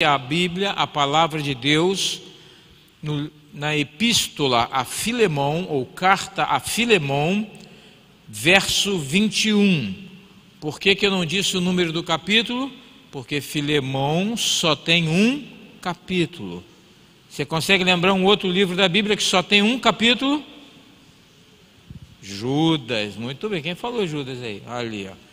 A Bíblia, a palavra de Deus, na epístola a Filemão, ou carta a Filemão, verso 21. Por que eu não disse o número do capítulo? Porque Filemão só tem um capítulo. Você consegue lembrar um outro livro da Bíblia que só tem um capítulo? Judas. Muito bem, quem falou Judas aí? Ali, ó.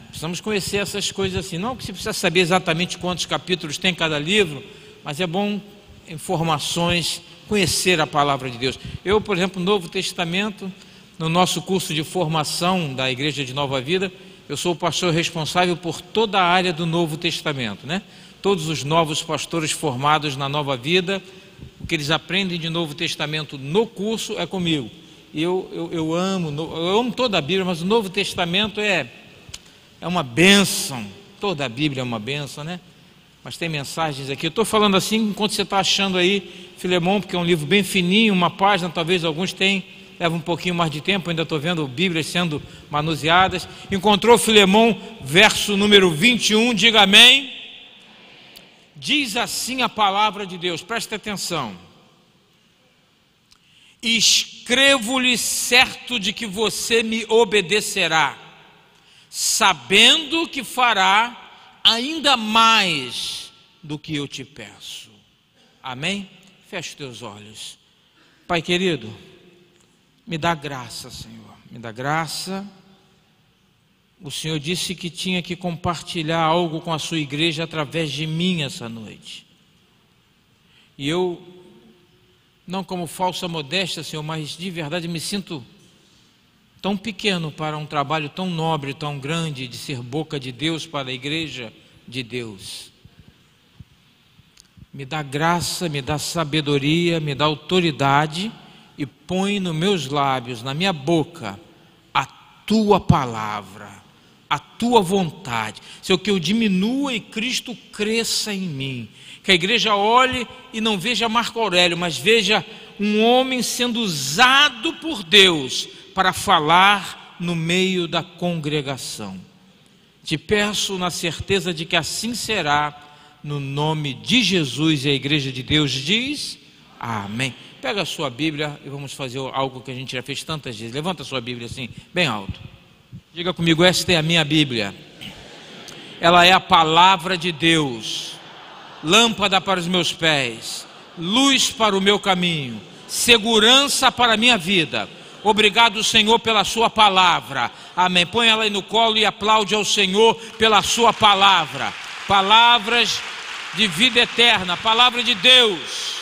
Precisamos conhecer essas coisas assim, não que você precisa saber exatamente quantos capítulos tem cada livro, mas é bom informações, conhecer a palavra de Deus. Eu, por exemplo, no Novo Testamento, no nosso curso de formação da Igreja de Nova Vida, eu sou o pastor responsável por toda a área do Novo Testamento, Todos os novos pastores formados na Nova Vida, o que eles aprendem de Novo Testamento no curso é comigo. E eu amo toda a Bíblia, mas o Novo Testamento é uma bênção. Toda a Bíblia é uma bênção, Mas tem mensagens aqui. Eu estou falando assim enquanto você está achando aí Filemão, porque é um livro bem fininho, uma página, talvez alguns tenham, leva um pouquinho mais de tempo, ainda estou vendo Bíblias sendo manuseadas. Encontrou Filemão, verso número 21, diga amém. Diz assim a palavra de Deus, presta atenção. Escrevo-lhe certo de que você me obedecerá, sabendo que fará ainda mais do que eu te peço. Amém? Feche teus olhos. Pai querido, me dá graça, Senhor, me dá graça. O Senhor disse que tinha que compartilhar algo com a sua igreja através de mim essa noite. E eu, não como falsa modéstia, Senhor, mas de verdade me sinto tão pequeno para um trabalho tão nobre, tão grande, de ser boca de Deus para a igreja de Deus. Me dá graça, me dá sabedoria, me dá autoridade e põe nos meus lábios, na minha boca, a tua palavra, a tua vontade. Senhor, que eu diminua e Cristo cresça em mim. Que a igreja olhe e não veja Marco Aurélio, mas veja um homem sendo usado por Deus para falar no meio da congregação. Te peço na certeza de que assim será, no nome de Jesus, e a igreja de Deus diz amém. Pega a sua Bíblia e vamos fazer algo que a gente já fez tantas vezes. Levanta a sua Bíblia assim, bem alto. Diga comigo, esta é a minha Bíblia. Ela é a palavra de Deus, lâmpada para os meus pés, luz para o meu caminho, segurança para a minha vida. Obrigado, Senhor, pela sua palavra. Amém. Põe ela aí no colo e aplaude ao Senhor pela sua palavra. Palavras de vida eterna, palavra de Deus.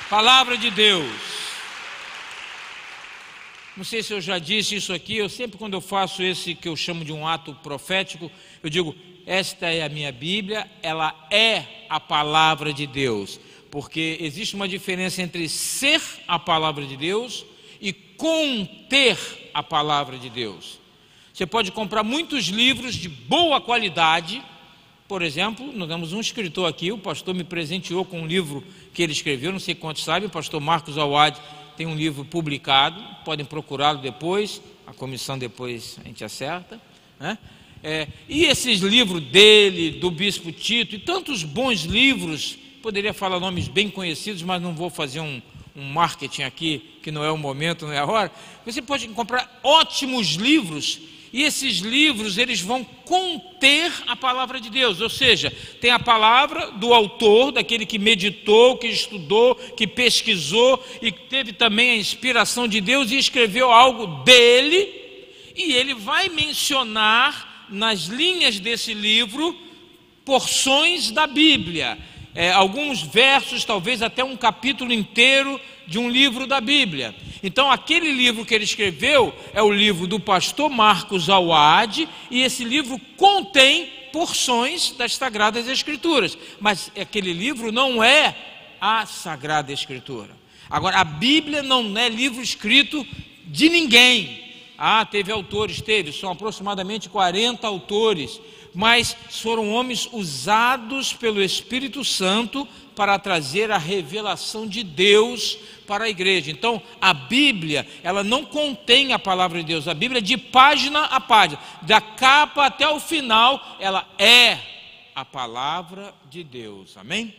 Palavra de Deus. Não sei se eu já disse isso aqui, eu sempre quando eu faço esse que eu chamo de um ato profético, eu digo, esta é a minha Bíblia, ela é a palavra de Deus. Porque existe uma diferença entre ser a palavra de Deus e conter a palavra de Deus. Você pode comprar muitos livros de boa qualidade. Por exemplo, nós temos um escritor aqui, o pastor me presenteou com um livro que ele escreveu, não sei quantos sabem, o pastor Marcos Awad tem um livro publicado, podem procurá-lo depois, a comissão depois a gente acerta, e esses livros dele, do bispo Tito, e tantos bons livros, poderia falar nomes bem conhecidos, mas não vou fazer um marketing aqui, que não é o momento, não é a hora. Você pode comprar ótimos livros, e esses livros, eles vão conter a palavra de Deus, ou seja, tem a palavra do autor, daquele que meditou, que estudou, que pesquisou, e teve também a inspiração de Deus e escreveu algo dele, e ele vai mencionar nas linhas desse livro porções da Bíblia, alguns versos, talvez até um capítulo inteiro de um livro da Bíblia. Então aquele livro que ele escreveu é o livro do pastor Marcos Awad, e esse livro contém porções das Sagradas Escrituras, mas aquele livro não é a Sagrada Escritura. Agora, a Bíblia não é livro escrito de ninguém. Teve autores, são aproximadamente 40 autores, mas foram homens usados pelo Espírito Santo para trazer a revelação de Deus para a igreja. Então, a Bíblia, ela não contém a palavra de Deus. A Bíblia, de página a página, da capa até o final, ela é a palavra de Deus. Amém?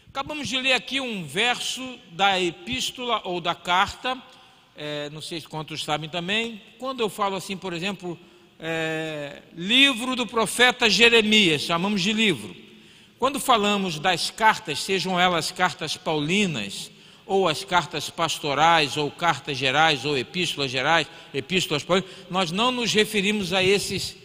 Acabamos de ler aqui um verso da epístola ou da carta, não sei quantos sabem também, quando eu falo assim, por exemplo, livro do profeta Jeremias, chamamos de livro. Quando falamos das cartas, sejam elas cartas paulinas, ou as cartas pastorais, ou cartas gerais, ou epístolas gerais, epístolas paulinas, nós não nos referimos a esses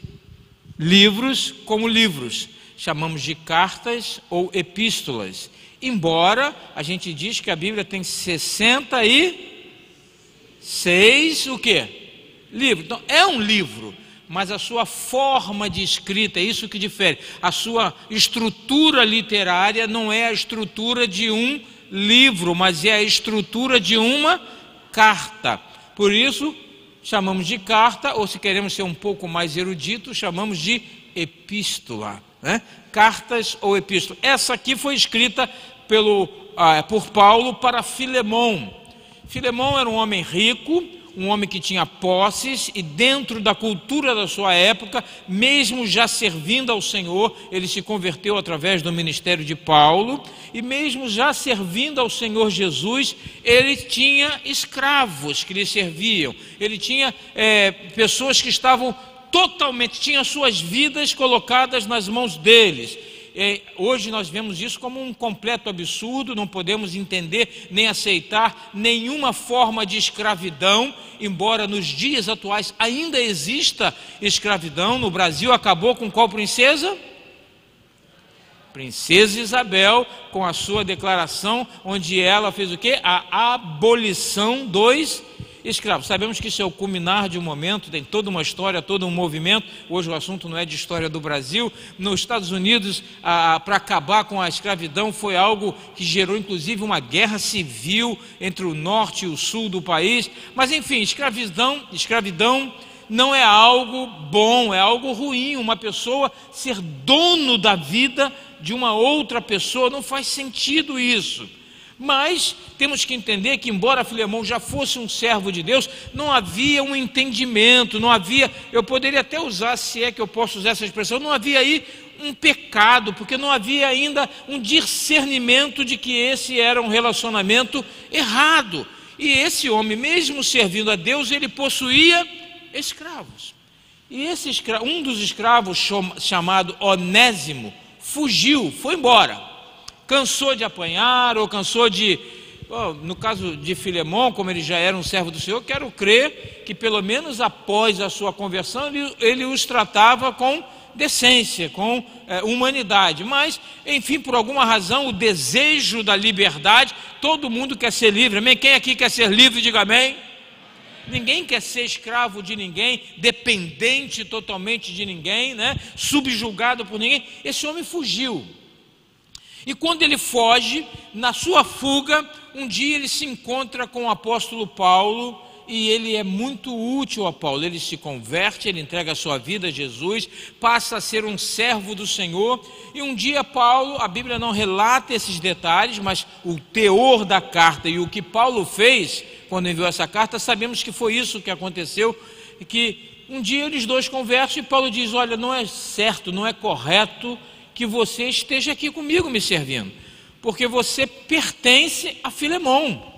livros como livros, chamamos de cartas ou epístolas. Embora a gente diz que a Bíblia tem 66 o quê? Livros. Então é um livro, mas a sua forma de escrita, é isso que difere. A sua estrutura literária não é a estrutura de um livro, mas é a estrutura de uma carta. Por isso chamamos de carta, ou se queremos ser um pouco mais erudito, chamamos de epístola, né? Cartas ou epístola. Essa aqui foi escrita por Paulo para Filemão. Filemão era um homem rico, um homem que tinha posses, e dentro da cultura da sua época, mesmo já servindo ao Senhor, ele se converteu através do ministério de Paulo, e mesmo já servindo ao Senhor Jesus, ele tinha escravos que lhe serviam, ele tinha pessoas que estavam totalmente, tinham suas vidas colocadas nas mãos deles. Hoje nós vemos isso como um completo absurdo, não podemos entender nem aceitar nenhuma forma de escravidão, embora nos dias atuais ainda exista escravidão. No Brasil acabou com qual princesa? Princesa Isabel, com a sua declaração, onde ela fez o quê? A abolição dos escravos. Sabemos que isso é o culminar de um momento, tem toda uma história, todo um movimento. Hoje o assunto não é de história do Brasil. Nos Estados Unidos, para acabar com a escravidão, foi algo que gerou inclusive uma guerra civil entre o norte e o sul do país. Mas enfim, escravidão não é algo bom, é algo ruim. Uma pessoa ser dono da vida de uma outra pessoa, não faz sentido isso. Mas temos que entender que, embora Filemão já fosse um servo de Deus, não havia um entendimento, não havia, eu poderia até usar, se é que eu posso usar essa expressão, não havia aí um pecado, porque não havia ainda um discernimento de que esse era um relacionamento errado. E esse homem, mesmo servindo a Deus, ele possuía escravos. E um dos escravos, chamado Onésimo, fugiu, foi embora. Cansou de apanhar, ou cansou de... no caso de Filemão, como ele já era um servo do Senhor, quero crer que pelo menos após a sua conversão ele os tratava com decência, com humanidade. Mas, enfim, por alguma razão, o desejo da liberdade, todo mundo quer ser livre, amém? Quem aqui quer ser livre, diga amém. Ninguém quer ser escravo de ninguém, dependente totalmente de ninguém, né? Subjugado por ninguém. Esse homem fugiu. E quando ele foge, na sua fuga, um dia ele se encontra com o apóstolo Paulo, e ele é muito útil a Paulo. Ele se converte, ele entrega a sua vida a Jesus, passa a ser um servo do Senhor. E um dia Paulo, a Bíblia não relata esses detalhes, mas o teor da carta e o que Paulo fez quando enviou essa carta, sabemos que foi isso que aconteceu, e que um dia eles dois conversam e Paulo diz: olha, não é certo, não é correto que você esteja aqui comigo me servindo, porque você pertence a Filemão.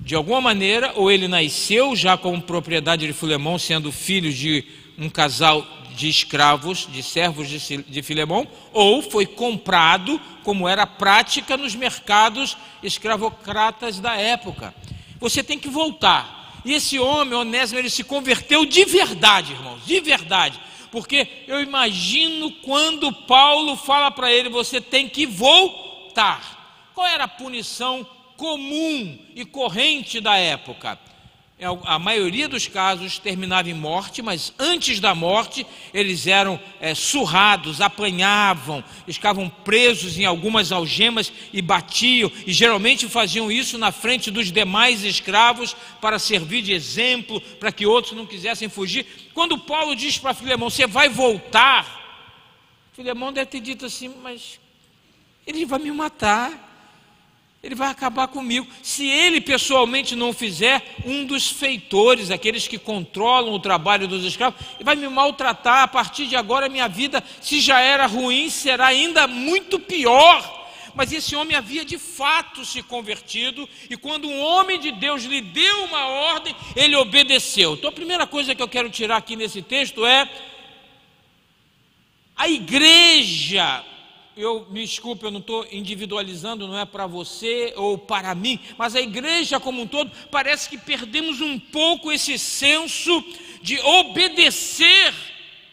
De alguma maneira, ou ele nasceu já como propriedade de Filemão, sendo filho de um casal de escravos, de servos de Filemão, ou foi comprado, como era a prática nos mercados escravocratas da época. Você tem que voltar. E esse homem, Onésimo, ele se converteu de verdade, irmãos, de verdade. Porque eu imagino quando Paulo fala para ele: você tem que voltar. Qual era a punição comum e corrente da época? A maioria dos casos terminava em morte, mas antes da morte eles eram surrados, apanhavam, ficavam presos em algumas algemas e batiam, e geralmente faziam isso na frente dos demais escravos para servir de exemplo, para que outros não quisessem fugir. Quando Paulo diz para Filemão: você vai voltar, Filemão deve ter dito assim: mas ele vai me matar. ele vai acabar comigo. Se ele pessoalmente não fizer, um dos feitores, aqueles que controlam o trabalho dos escravos, vai me maltratar. A partir de agora, minha vida, se já era ruim, será ainda muito pior. Mas esse homem havia de fato se convertido, e quando um homem de Deus lhe deu uma ordem, ele obedeceu. Então a primeira coisa que eu quero tirar aqui nesse texto é: a igreja, me desculpe, eu não estou individualizando, não é para você ou para mim, mas a igreja como um todo, parece que perdemos um pouco esse senso de obedecer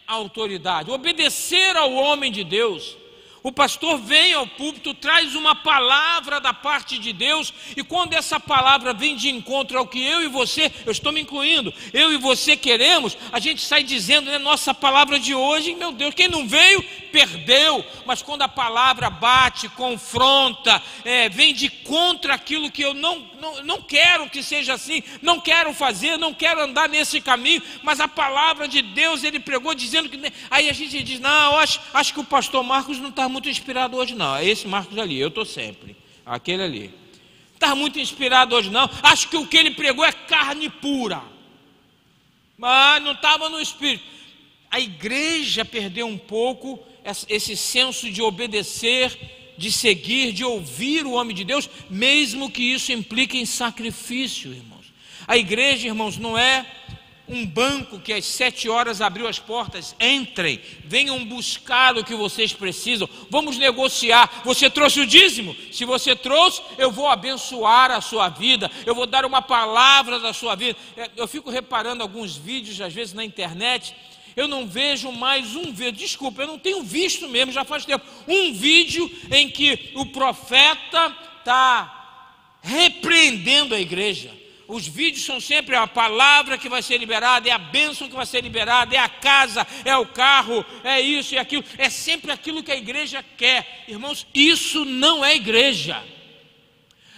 à autoridade, obedecer ao homem de Deus. O pastor vem ao púlpito, traz uma palavra da parte de Deus, e quando essa palavra vem de encontro ao que eu e você, eu estou me incluindo, eu e você queremos, a gente sai dizendo, né, nossa palavra de hoje, meu Deus, quem não veio, perdeu. Mas quando a palavra bate, confronta, vem de contra aquilo que eu não quero que seja assim, não quero fazer, não quero andar nesse caminho, mas a palavra de Deus, ele pregou dizendo que... Aí a gente diz, não, acho que o pastor Marcos não está muito inspirado hoje não, é esse Marcos ali, eu estou sempre, aquele ali, está muito inspirado hoje não, acho que o que ele pregou é carne pura, mas não estava no espírito. A igreja perdeu um pouco esse senso de obedecer, de seguir, de ouvir o homem de Deus, mesmo que isso implique em sacrifício, irmãos. A igreja, irmãos, não é um banco que às 7 horas abriu as portas, entrem, venham buscar o que vocês precisam, vamos negociar. Você trouxe o dízimo? Se você trouxe, eu vou abençoar a sua vida, eu vou dar uma palavra da sua vida. Eu fico reparando alguns vídeos, às vezes na internet, eu não vejo mais um vídeo, desculpa, eu não tenho visto mesmo, já faz tempo, um vídeo em que o profeta está repreendendo a igreja. Os vídeos são sempre a palavra que vai ser liberada, é a bênção que vai ser liberada, é a casa, é o carro, é isso e aquilo, é sempre aquilo que a igreja quer. Irmãos, isso não é igreja.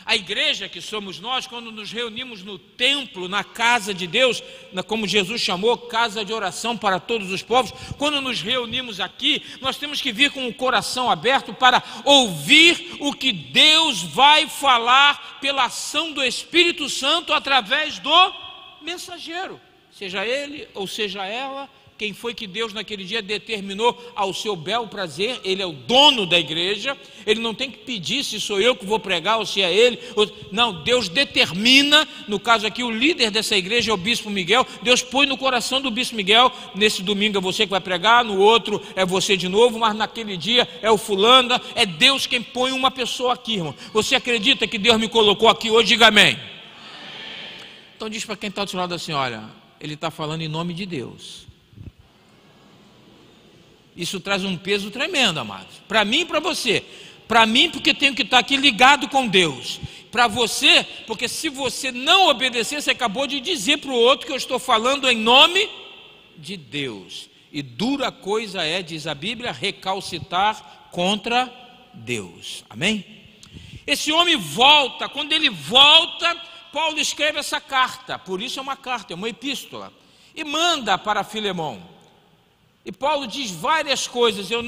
A igreja que somos nós, quando nos reunimos no templo, na casa de Deus, como Jesus chamou, casa de oração para todos os povos, quando nos reunimos aqui, nós temos que vir com o coração aberto para ouvir o que Deus vai falar pela ação do Espírito Santo através do mensageiro, seja ele ou seja ela, quem foi que Deus naquele dia determinou ao seu bel prazer. Ele é o dono da igreja, ele não tem que pedir se sou eu que vou pregar ou se é ele, não, Deus determina. No caso aqui, o líder dessa igreja é o Bispo Miguel. Deus põe no coração do Bispo Miguel, nesse domingo é você que vai pregar, no outro é você de novo, mas naquele dia é o fulano. É Deus quem põe uma pessoa aqui, irmão. Você acredita que Deus me colocou aqui hoje? Diga amém. Então diz para quem está do seu lado assim, olha, ele está falando em nome de Deus. Isso traz um peso tremendo, amados, para mim e para você. Para mim, porque tenho que estar aqui ligado com Deus. Para você, porque se você não obedecer, você acabou de dizer para o outro que eu estou falando em nome de Deus. E dura coisa é, diz a Bíblia, recalcitar contra Deus. Amém? Esse homem volta. Quando ele volta, Paulo escreve essa carta. Por isso é uma carta, é uma epístola. E manda para Filemão. E Paulo diz várias coisas, eu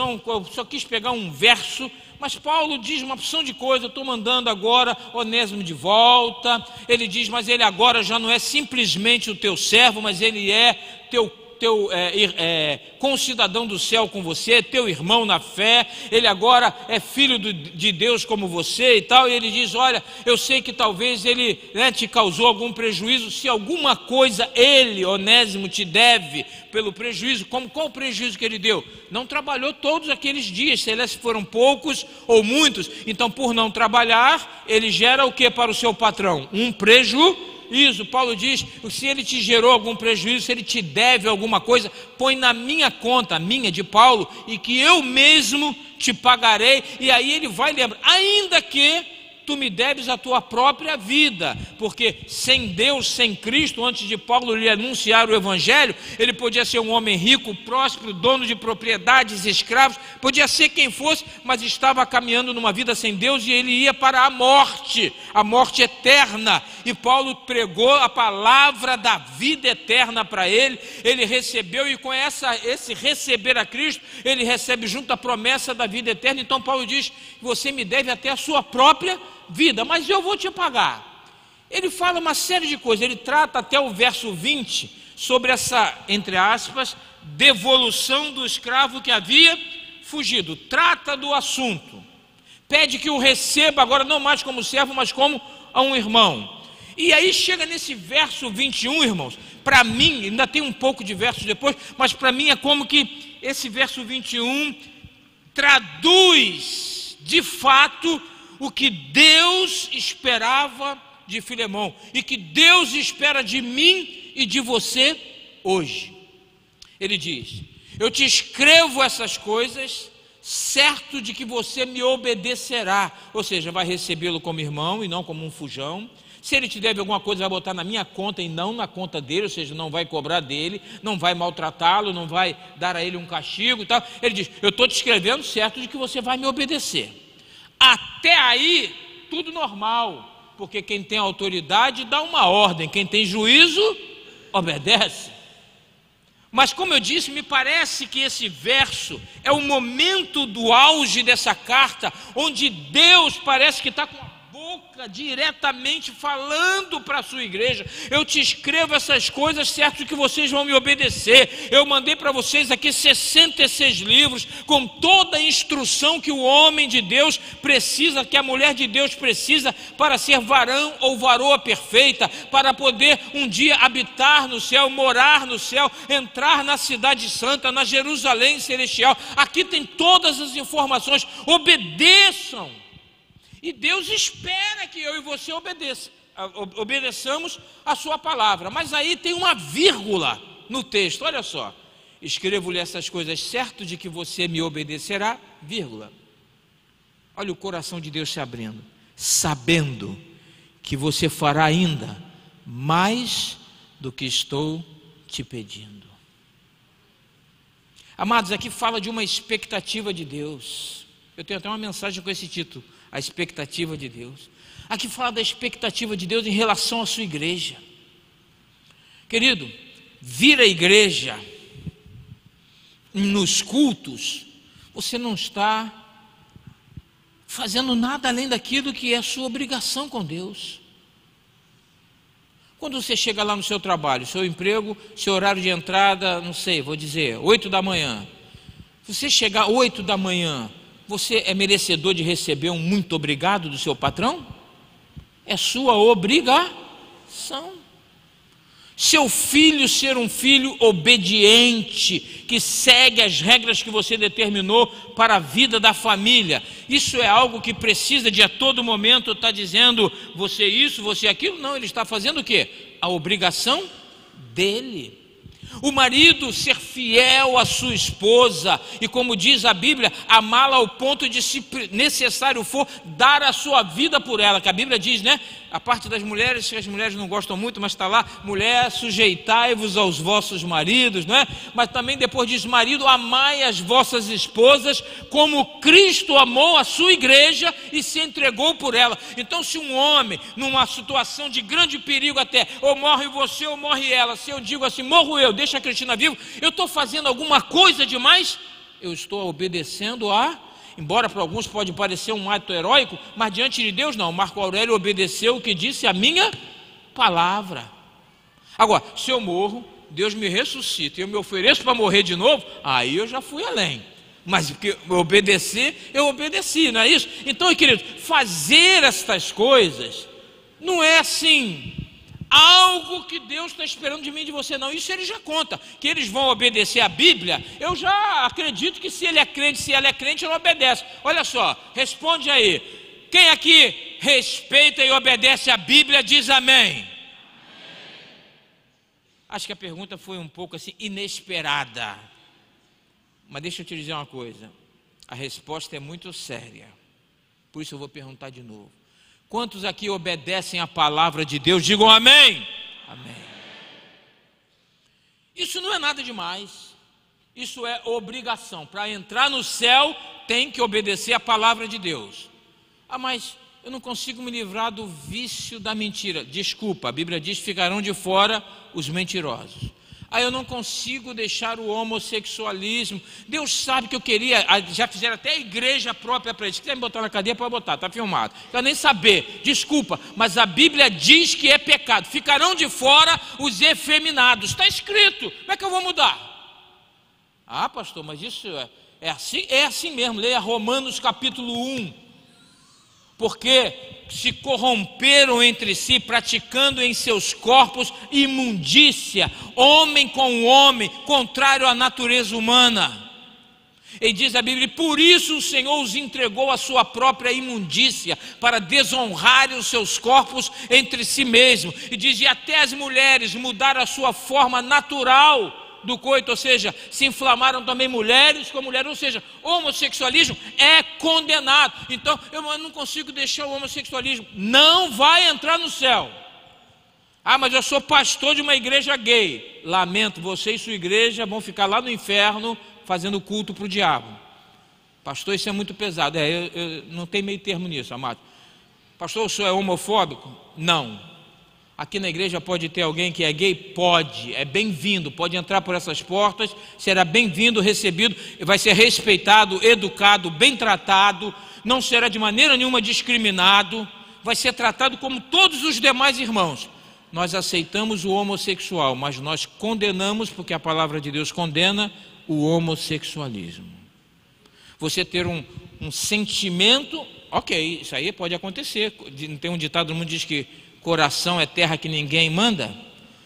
só quis pegar um verso, mas Paulo diz uma opção de coisas. Eu estou mandando agora Onésimo de volta. Ele diz, mas ele agora já não é simplesmente o teu servo, mas ele é teu concidadão do céu com você, teu irmão na fé, ele agora é filho de Deus como você e tal. E ele diz, olha, eu sei que talvez ele te causou algum prejuízo, se alguma coisa ele, Onésimo, te deve pelo prejuízo. Qual o prejuízo que ele deu? Não trabalhou todos aqueles dias, se foram poucos ou muitos, então por não trabalhar, ele gera o que para o seu patrão? Um prejuízo. Isso, Paulo diz, se ele te gerou algum prejuízo, se ele te deve alguma coisa, põe na minha conta, a minha de Paulo, e que eu mesmo te pagarei. E aí ele vai lembrar, ainda que tu me deves a tua própria vida, porque sem Deus, sem Cristo, antes de Paulo lhe anunciar o Evangelho, ele podia ser um homem rico, próspero, dono de propriedades, escravos, podia ser quem fosse, mas estava caminhando numa vida sem Deus, e ele ia para a morte eterna. e Paulo pregou a palavra da vida eterna para ele. Ele recebeu, e com esse receber a Cristo, ele recebe junto a promessa da vida eterna. Então Paulo diz: você me deve até a sua própria vida, mas eu vou te pagar. Ele fala uma série de coisas. Ele trata até o verso 20 sobre essa, entre aspas, devolução do escravo que havia fugido. Trata do assunto, pede que o receba agora não mais como servo, mas como a um irmão. E aí chega nesse verso 21, irmãos, para mim, ainda tem um pouco de versos depois, mas para mim é como que esse verso 21 traduz de fato o que Deus esperava de Filemão e que Deus espera de mim e de você hoje. Ele diz: eu te escrevo essas coisas certo de que você me obedecerá, ou seja, vai recebê-lo como irmão e não como um fujão. Se ele te deve alguma coisa, vai botar na minha conta e não na conta dele, ou seja, não vai cobrar dele, não vai maltratá-lo, não vai dar a ele um castigo e tal. Ele diz: eu estou te escrevendo certo de que você vai me obedecer. Até aí, tudo normal, porque quem tem autoridade dá uma ordem, quem tem juízo, obedece. Mas como eu disse, me parece que esse verso é o momento do auge dessa carta, onde Deus parece que está com a boca diretamente falando para a sua igreja. Eu te escrevo essas coisas certo que vocês vão me obedecer. Eu mandei para vocês aqui 66 livros com toda a instrução que o homem de Deus precisa, que a mulher de Deus precisa para ser varão ou varoa perfeita, para poder um dia habitar no céu, morar no céu, entrar na cidade santa, na Jerusalém celestial. Aqui tem todas as informações. Obedeçam. E Deus espera que eu e você obedeçamos a sua palavra. Mas aí tem uma vírgula no texto, olha só: escrevo-lhe essas coisas certo de que você me obedecerá, vírgula. Olha o coração de Deus se abrindo, sabendo que você fará ainda mais do que estou te pedindo. Amados, aqui fala de uma expectativa de Deus. Eu tenho até uma mensagem com esse título: a expectativa de Deus. Aqui fala da expectativa de Deus em relação à sua igreja. Querido, vir à igreja nos cultos, você não está fazendo nada além daquilo que é a sua obrigação com Deus. Quando você chega lá no seu trabalho, seu emprego, seu horário de entrada, não sei, vou dizer, 8 da manhã. Você chegar 8 da manhã, você é merecedor de receber um muito obrigado do seu patrão? É sua obrigação. Seu filho ser um filho obediente, que segue as regras que você determinou para a vida da família, isso é algo que precisa de a todo momento estar dizendo você isso, você aquilo? Não, ele está fazendo o quê? A obrigação dele. O marido ser fiel à sua esposa e, como diz a Bíblia, amá-la ao ponto de, se necessário for, dar a sua vida por ela, que a Bíblia diz, né? A parte das mulheres, que as mulheres não gostam muito, mas está lá: mulher, sujeitai-vos aos vossos maridos, não é? Mas também depois diz: marido, amai as vossas esposas como Cristo amou a sua igreja e se entregou por ela. Então, se um homem, numa situação de grande perigo até, ou morre você ou morre ela, se eu digo assim: morro eu, deixa a Cristina viva, eu estou fazendo alguma coisa demais? Eu estou obedecendo embora para alguns pode parecer um ato heróico, mas diante de Deus não. Marco Aurélio obedeceu o que disse a minha palavra. Agora, se eu morro, Deus me ressuscita e eu me ofereço para morrer de novo, aí eu já fui além. Mas porque obedecer, eu obedeci, não é isso? Então, querido, fazer estas coisas não é assim algo que Deus está esperando de mim e de você, não. Isso ele já conta, que eles vão obedecer a Bíblia. Eu já acredito que se ele é crente, se ela é crente, ela obedece. Olha só, responde aí: quem aqui respeita e obedece a Bíblia, diz amém. Acho que a pergunta foi um pouco assim inesperada, mas deixa eu te dizer uma coisa: a resposta é muito séria, por isso eu vou perguntar de novo. Quantos aqui obedecem a palavra de Deus? Digam amém. Amém. Isso não é nada demais. Isso é obrigação. Para entrar no céu, tem que obedecer a palavra de Deus. Ah, mas eu não consigo me livrar do vício da mentira. Desculpa, a Bíblia diz: ficarão de fora os mentirosos. Aí eu não consigo deixar o homossexualismo. Deus sabe que eu queria, já fizeram até a igreja própria para isso. Se quiser me botar na cadeia, pode botar, está filmado. Não quero nem saber, desculpa, mas a Bíblia diz que é pecado. Ficarão de fora os efeminados. Está escrito, como é que eu vou mudar? Ah, pastor, mas isso é assim mesmo. Leia Romanos capítulo 1. Porque se corromperam entre si, praticando em seus corpos imundícia, homem com homem, contrário à natureza humana. E diz a Bíblia: por isso o Senhor os entregou à sua própria imundícia, para desonrarem os seus corpos entre si mesmos. E diz: e até as mulheres mudaram a sua forma natural do coito, ou seja, se inflamaram também mulheres com mulheres, ou seja, o homossexualismo é condenado. Então eu não consigo deixar o homossexualismo, não vai entrar no céu. Ah, mas eu sou pastor de uma igreja gay. Lamento, você e sua igreja vão ficar lá no inferno fazendo culto para o diabo. Pastor, isso é muito pesado. Eu não tem meio termo nisso, amado. Pastor, o senhor é homofóbico? Não. Aqui na igreja pode ter alguém que é gay? Pode, é bem-vindo, pode entrar por essas portas, será bem-vindo, recebido, vai ser respeitado, educado, bem tratado, não será de maneira nenhuma discriminado, vai ser tratado como todos os demais irmãos. Nós aceitamos o homossexual, mas nós condenamos, porque a palavra de Deus condena o homossexualismo. Você ter um sentimento, ok, isso aí pode acontecer. Tem um ditado no mundo que diz que coração é terra que ninguém manda.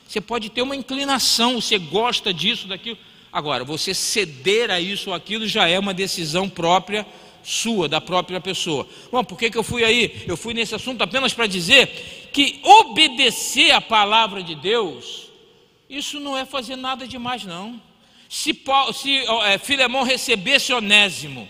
Você pode ter uma inclinação, você gosta disso, daquilo. Agora, você ceder a isso ou aquilo já é uma decisão própria sua, da própria pessoa. Bom, por que eu fui aí? Eu fui nesse assunto apenas para dizer que obedecer a palavra de Deus, isso não é fazer nada demais, não. Se Filemão recebesse Onésimo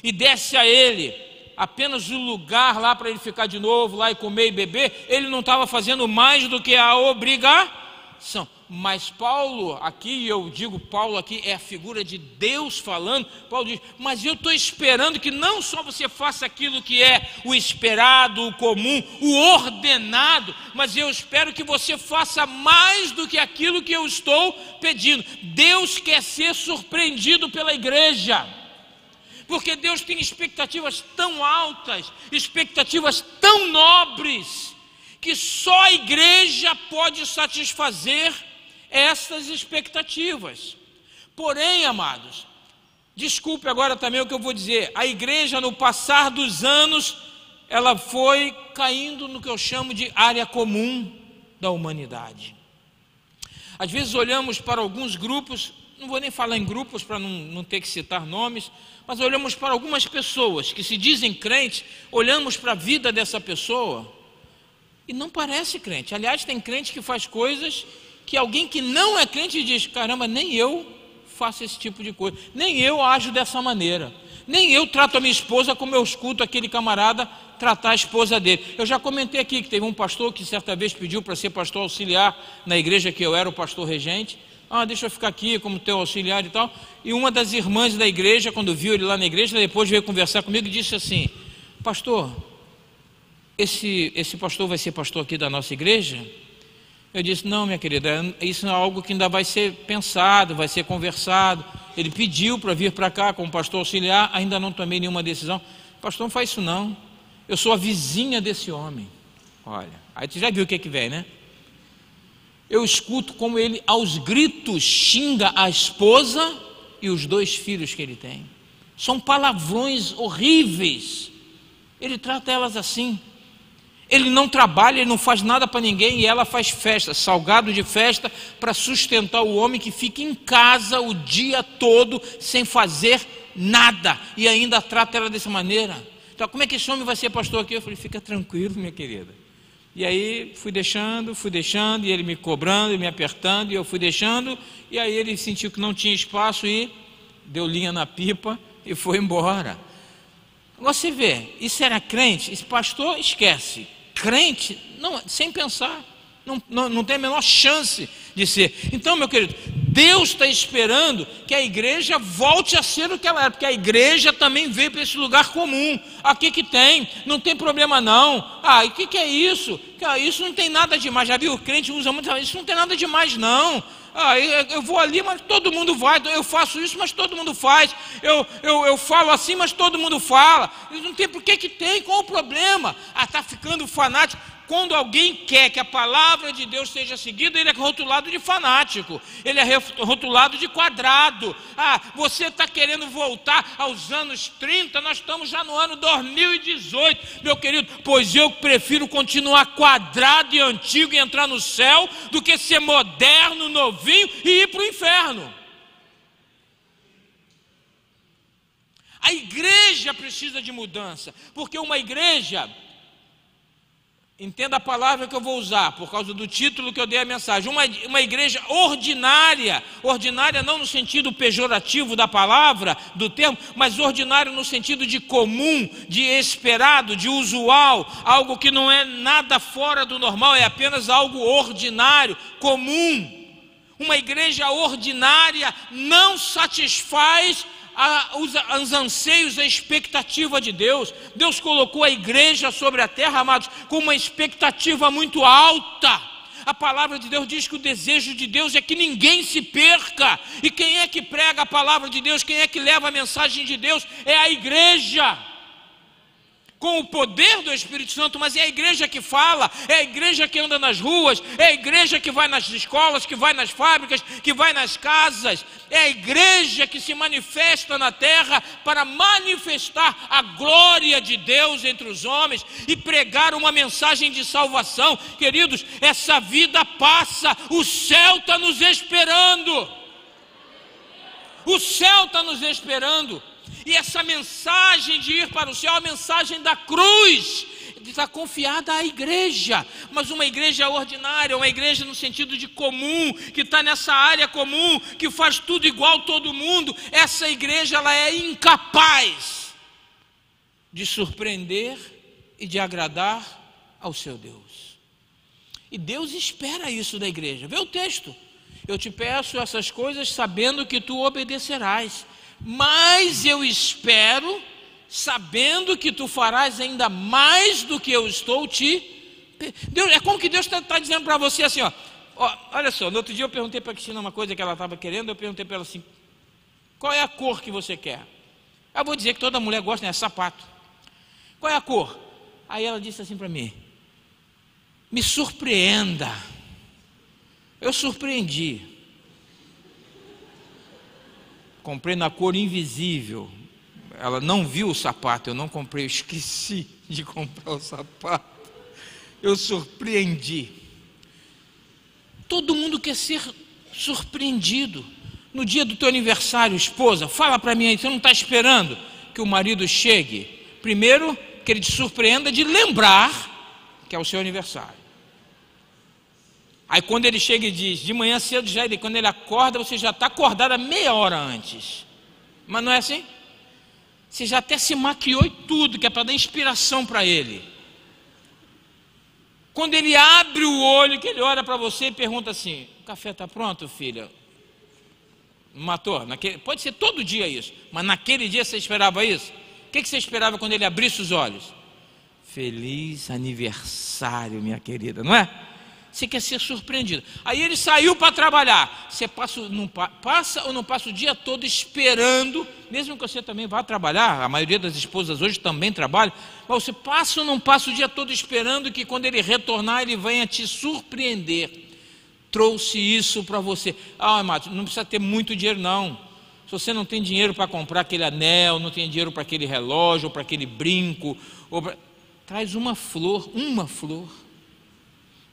e desse a ele apenas o lugar lá para ele ficar de novo, lá e comer e beber, ele não estava fazendo mais do que a obrigação. Mas Paulo, aqui eu digo, Paulo aqui é a figura de Deus falando. Paulo diz: mas eu estou esperando que não só você faça aquilo que é o esperado, o comum, o ordenado, mas eu espero que você faça mais do que aquilo que eu estou pedindo. Deus quer ser surpreendido pela igreja, porque Deus tem expectativas tão altas, expectativas tão nobres, que só a igreja pode satisfazer essas expectativas. Porém, amados, desculpe agora também o que eu vou dizer, a igreja no passar dos anos, ela foi caindo no que eu chamo de área comum da humanidade. Às vezes olhamos para alguns grupos, não vou nem falar em grupos para não ter que citar nomes, mas olhamos para algumas pessoas que se dizem crentes, olhamos para a vida dessa pessoa e não parece crente. Aliás, tem crente que faz coisas que alguém que não é crente diz: caramba, nem eu faço esse tipo de coisa, nem eu ajo dessa maneira, nem eu trato a minha esposa como eu escuto aquele camarada tratar a esposa dele. Eu já comentei aqui que teve um pastor que certa vez pediu para ser pastor auxiliar na igreja que eu era o pastor regente. Deixa eu ficar aqui como teu auxiliar e tal. E uma das irmãs da igreja, quando viu ele lá na igreja, depois veio conversar comigo e disse assim: pastor, esse pastor vai ser pastor aqui da nossa igreja? Eu disse: não, minha querida, isso é algo que ainda vai ser pensado, vai ser conversado. Ele pediu para vir para cá como pastor auxiliar, ainda não tomei nenhuma decisão. Pastor, não faz isso não, eu sou a vizinha desse homem. Olha, aí tu já viu o que vem, né? Eu escuto como ele aos gritos xinga a esposa e os 2 filhos que ele tem. São palavrões horríveis. Ele trata elas assim. Ele não trabalha, ele não faz nada para ninguém, e ela faz festa, salgado de festa, para sustentar o homem que fica em casa o dia todo sem fazer nada, e ainda trata ela dessa maneira. Então, como é que esse homem vai ser pastor aqui? Eu falei: fica tranquilo, minha querida. E aí fui deixando, e ele me cobrando, e me apertando, e eu fui deixando, e aí ele sentiu que não tinha espaço e deu linha na pipa e foi embora. Você vê, isso era crente? Esse pastor, esquece. Crente, não, sem pensar, não tem a menor chance de ser. Então, meu querido, Deus está esperando que a igreja volte a ser o que ela era, porque a igreja também veio para esse lugar comum. Aqui que tem, não tem problema não. E o que é isso? Isso não tem nada demais. Já viu, o crente usa muito, isso não tem nada demais não. Eu vou ali, mas todo mundo vai. Eu faço isso, mas todo mundo faz. Eu falo assim, mas todo mundo fala. Não tem por que tem, qual o problema? Está ficando fanático. Quando alguém quer que a palavra de Deus seja seguida, ele é rotulado de fanático, ele é rotulado de quadrado. Você está querendo voltar aos anos 30, nós estamos já no ano 2018, meu querido, pois eu prefiro continuar quadrado e antigo e entrar no céu, do que ser moderno, novinho e ir para o inferno. A igreja precisa de mudança, porque uma igreja... Entenda a palavra que eu vou usar, por causa do título que eu dei a mensagem. Uma igreja ordinária, ordinária não no sentido pejorativo da palavra, do termo, mas ordinário no sentido de comum, de esperado, de usual, algo que não é nada fora do normal, é apenas algo ordinário, comum. Uma igreja ordinária não satisfaz os anseios, a expectativa de Deus. Deus colocou a igreja sobre a terra, amados, com uma expectativa muito alta. A palavra de Deus diz que o desejo de Deus é que ninguém se perca. E quem é que prega a palavra de Deus, quem é que leva a mensagem de Deus? É a igreja, com o poder do Espírito Santo. Mas é a igreja que fala, é a igreja que anda nas ruas, é a igreja que vai nas escolas, que vai nas fábricas, que vai nas casas, é a igreja que se manifesta na terra para manifestar a glória de Deus entre os homens e pregar uma mensagem de salvação. Queridos, essa vida passa, o céu está nos esperando, o céu está nos esperando. E essa mensagem de ir para o céu, a mensagem da cruz, está confiada à igreja, mas uma igreja ordinária, uma igreja no sentido de comum, que está nessa área comum, que faz tudo igual todo mundo. Essa igreja, ela é incapaz de surpreender e de agradar ao seu Deus. E Deus espera isso da igreja. Vê o texto: eu te peço essas coisas sabendo que tu obedecerás, mas eu espero, sabendo que tu farás ainda mais do que eu estou te... Deus, é como que Deus está dizendo para você assim, olha só, no outro dia eu perguntei para a Cristina uma coisa que ela estava querendo, eu perguntei para ela assim, qual é a cor que você quer? Eu vou dizer que toda mulher gosta, né? Sapato. Qual é a cor? Aí ela disse assim para mim, me surpreenda. Eu surpreendi. Comprei na cor invisível. Ela não viu o sapato, eu não comprei, eu esqueci de comprar o sapato. Eu surpreendi. Todo mundo quer ser surpreendido. No dia do teu aniversário, esposa, fala para mim aí, você não está esperando que o marido chegue? Primeiro, que ele te surpreenda de lembrar que é o seu aniversário. Aí quando ele chega e diz, de manhã cedo já, e quando ele acorda, você já está acordada meia hora antes. Mas não é assim? Você já até se maquiou e tudo, que é para dar inspiração para ele. Quando ele abre o olho, que ele olha para você e pergunta assim, o café está pronto, filha? Matou? Pode ser todo dia isso, mas naquele dia você esperava isso? O que você esperava quando ele abrisse os olhos? Feliz aniversário, minha querida, não é? Você quer ser surpreendido. Aí ele saiu para trabalhar. Você passa ou não passa o dia todo esperando, mesmo que você também vá trabalhar, a maioria das esposas hoje também trabalha, mas você passa ou não passa o dia todo esperando que quando ele retornar, ele venha te surpreender. Trouxe isso para você. Amado, não precisa ter muito dinheiro não. Se você não tem dinheiro para comprar aquele anel, não tem dinheiro para aquele relógio, ou para aquele brinco, traz uma flor.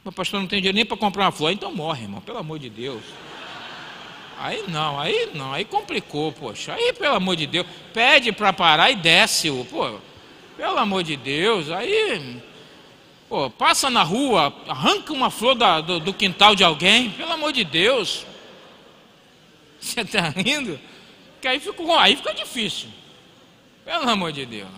Meu pastor não tem dinheiro nem para comprar uma flor, então morre, irmão, pelo amor de Deus. Aí não, aí complicou, poxa, aí pelo amor de Deus, pede para parar e desce, pô, pelo amor de Deus, aí, pô, passa na rua, arranca uma flor do quintal de alguém, pelo amor de Deus. Você está rindo? Que aí fica difícil, pelo amor de Deus.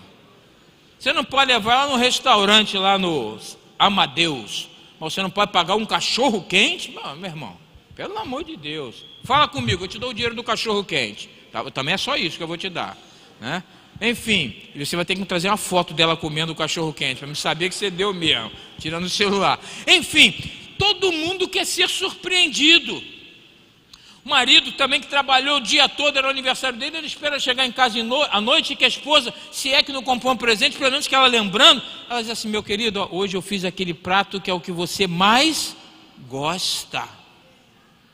Você não pode levar ela no restaurante lá no Amadeus, mas você não pode pagar um cachorro quente? Não, meu irmão, Pelo amor de Deus. Fala comigo, eu te dou o dinheiro do cachorro quente. Também é só isso que eu vou te dar, né? Enfim, você vai ter que trazer uma foto dela comendo o cachorro quente, para me saber que você deu mesmo, tirando o celular. Enfim, todo mundo quer ser surpreendido. O marido também, que trabalhou o dia todo, era o aniversário dele, ele espera chegar em casa à noite, que a esposa, se é que não comprou um presente, pelo menos que ela lembrando, ela diz assim: meu querido, ó, hoje eu fiz aquele prato que é o que você mais gosta.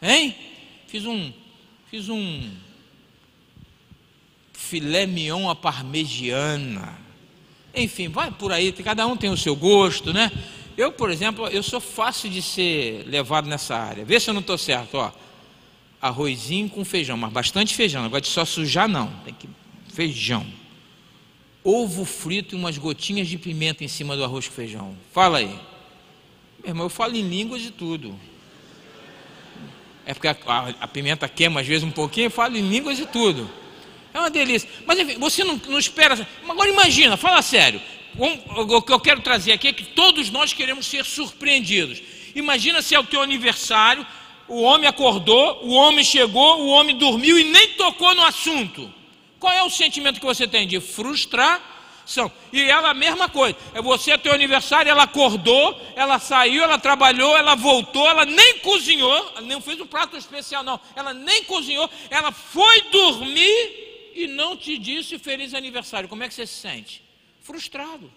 Hein? Fiz um filé mignon à parmegiana. Enfim, vai por aí, cada um tem o seu gosto, né? Eu, por exemplo, eu sou fácil de ser levado nessa área. Vê se eu não estou certo, ó. Arrozinho com feijão, mas bastante feijão, não gosto de só sujar não, tem que feijão. Ovo frito e umas gotinhas de pimenta em cima do arroz com feijão. Fala aí. Meu irmão, eu falo em línguas e tudo. É porque a pimenta queima às vezes um pouquinho, eu falo em línguas e tudo. É uma delícia. Mas enfim, você não espera. Agora imagina, fala sério. O que eu quero trazer aqui é que todos nós queremos ser surpreendidos. Imagina se é o teu aniversário, o homem acordou, o homem chegou, o homem dormiu e nem tocou no assunto. Qual é o sentimento que você tem? De frustração. E ela a mesma coisa. É você, é teu aniversário, ela acordou, ela saiu, ela trabalhou, ela voltou, ela nem cozinhou, ela não fez um prato especial não, ela nem cozinhou, ela foi dormir e não te disse feliz aniversário. Como é que você se sente? Frustrado.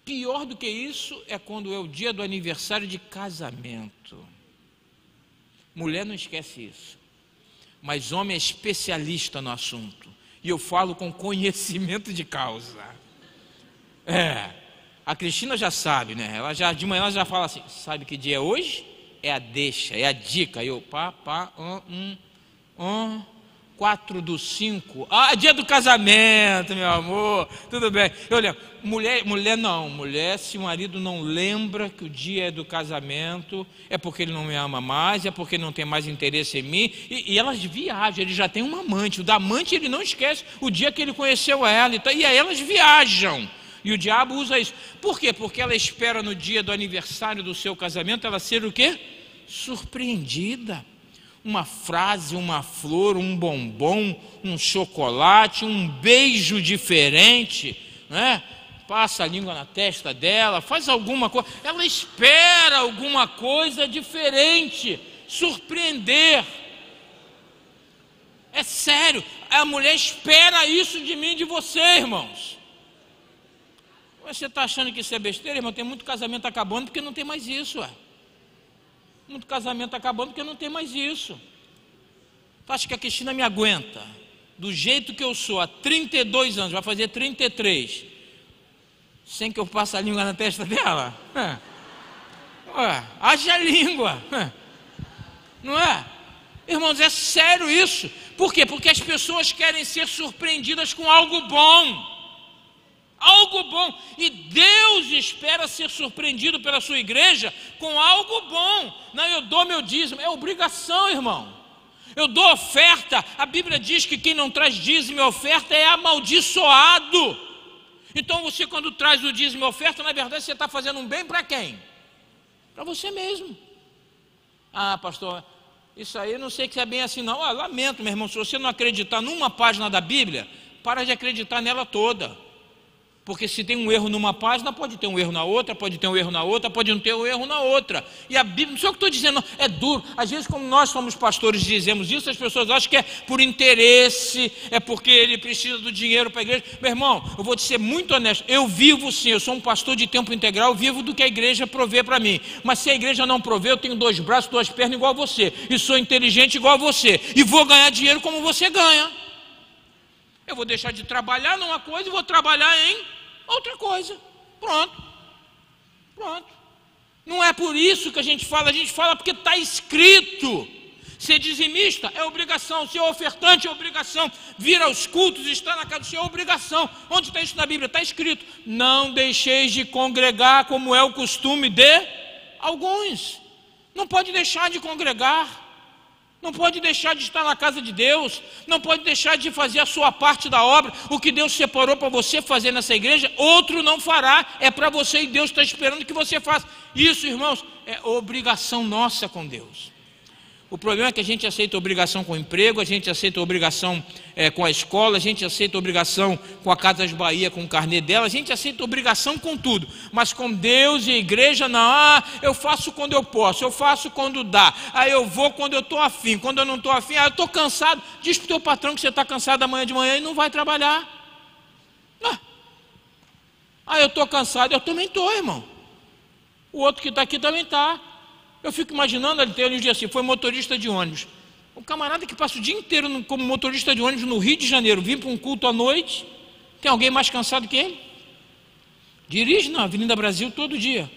Pior do que isso é quando é o dia do aniversário de casamento. Mulher não esquece isso, mas homem é especialista no assunto, e eu falo com conhecimento de causa. A Cristina já sabe, né? De manhã ela já fala assim: sabe que dia é hoje? É a deixa, é a dica. Aí eu 4/5. Dia do casamento, meu amor. Tudo bem. Eu lembro. Mulher, se o marido não lembra que o dia é do casamento, é porque ele não me ama mais, é porque ele não tem mais interesse em mim. E elas viajam, ele já tem uma amante. O da amante ele não esquece o dia que ele conheceu ela. E aí elas viajam. E o diabo usa isso. Por quê? Porque ela espera no dia do aniversário do seu casamento ela ser o quê? Surpreendida. Uma frase, uma flor, um bombom, um chocolate, um beijo diferente, né? Passa a língua na testa dela, faz alguma coisa, ela espera alguma coisa diferente, surpreender. É sério, a mulher espera isso de mim e de você, irmãos. Você está achando que isso é besteira, irmão? Tem muito casamento acabando porque não tem mais isso, Muito casamento acabando porque não tem mais isso. Tu acha que a Cristina me aguenta do jeito que eu sou há 32 anos, vai fazer 33, sem que eu passe a língua na testa dela? Haja língua, não é? Irmãos, é sério isso. Por quê? Porque as pessoas querem ser surpreendidas com algo bom. Algo bom, e Deus espera ser surpreendido pela sua igreja com algo bom. Não, eu dou meu dízimo, é obrigação, irmão. Eu dou oferta, a Bíblia diz que quem não traz dízimo e oferta é amaldiçoado. Então você, quando traz o dízimo e oferta, na verdade você está fazendo um bem para quem? Para você mesmo. Pastor, isso aí eu não sei que é bem assim não. Lamento, meu irmão, se você não acreditar numa página da Bíblia, para de acreditar nela toda. Porque se tem um erro numa página, pode ter um erro na outra, pode ter um erro na outra, pode não ter um erro na outra. E a Bíblia, não sei o que estou dizendo, não, é duro. Às vezes, como nós somos pastores e dizemos isso, as pessoas acham que é por interesse, é porque ele precisa do dinheiro para a igreja. Meu irmão, eu vou te ser muito honesto, eu vivo sim, eu sou um pastor de tempo integral, eu vivo do que a igreja provê para mim. Mas se a igreja não provê, eu tenho 2 braços, 2 pernas igual a você, e sou inteligente igual a você, e vou ganhar dinheiro como você ganha. Eu vou deixar de trabalhar numa coisa e vou trabalhar em outra coisa. Pronto. Não é por isso que a gente fala porque está escrito. Ser dizimista é obrigação, ser ofertante é obrigação, vir aos cultos, estar na casa do Senhor é obrigação. Onde está isso na Bíblia? Está escrito: não deixeis de congregar como é o costume de alguns. Não pode deixar de congregar. Não pode deixar de estar na casa de Deus, não pode deixar de fazer a sua parte da obra. O que Deus separou para você fazer nessa igreja, outro não fará, é para você e Deus está esperando que você faça. Isso, irmãos, é obrigação nossa com Deus. O problema é que a gente aceita obrigação com o emprego, a gente aceita obrigação com a escola, a gente aceita obrigação com a Casas Bahia, com o carnê dela, a gente aceita obrigação com tudo, mas com Deus e a igreja não. Eu faço quando eu posso, eu faço quando dá, aí eu vou quando eu estou afim, quando eu não estou afim, eu estou cansado. Diz para o teu patrão que você está cansado amanhã de manhã e não vai trabalhar. Eu estou cansado, eu também estou, irmão. O outro que está aqui também está. Eu fico imaginando, ele tem um dia assim, foi motorista de ônibus. Um camarada que passa o dia inteiro como motorista de ônibus no Rio de Janeiro, vir para um culto à noite, tem alguém mais cansado que ele? Dirige na Avenida Brasil todo dia.